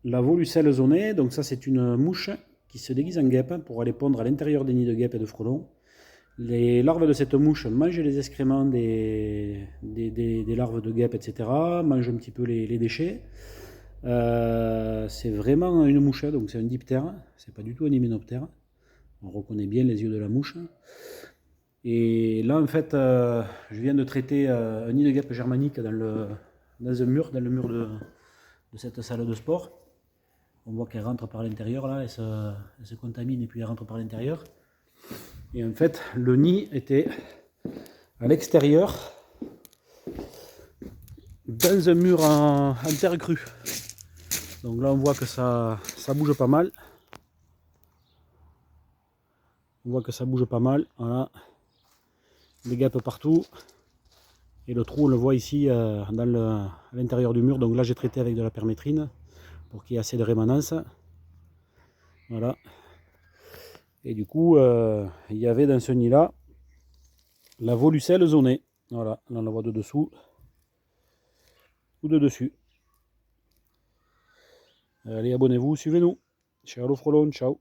La volucelle zonée, donc ça c'est une mouche qui se déguise en guêpe pour aller pondre à l'intérieur des nids de guêpes et de frelons. Les larves de cette mouche mangent les excréments des larves de guêpes, etc. Mangent un petit peu les déchets. C'est vraiment une mouche, donc c'est un diptère, c'est pas du tout un hyménoptère. On reconnaît bien les yeux de la mouche. Et là, en fait, je viens de traiter un nid de guêpe germanique dans un mur, dans le mur de cette salle de sport. On voit qu'elle rentre par l'intérieur, là, elle se contamine et puis elle rentre par l'intérieur. Et en fait, le nid était à l'extérieur, dans un mur en terre crue. Donc là, on voit que ça bouge pas mal. On voit que ça bouge pas mal, voilà. Des guêpes partout. Et le trou, on le voit ici à l'intérieur du mur. Donc là, j'ai traité avec de la permétrine pour qu'il y ait assez de rémanence. Voilà. Et du coup, il y avait dans ce nid-là la volucelle zonée. Voilà, là on la voit de dessous ou de dessus. Allez, abonnez-vous, suivez-nous. Ciao le frelon, ciao.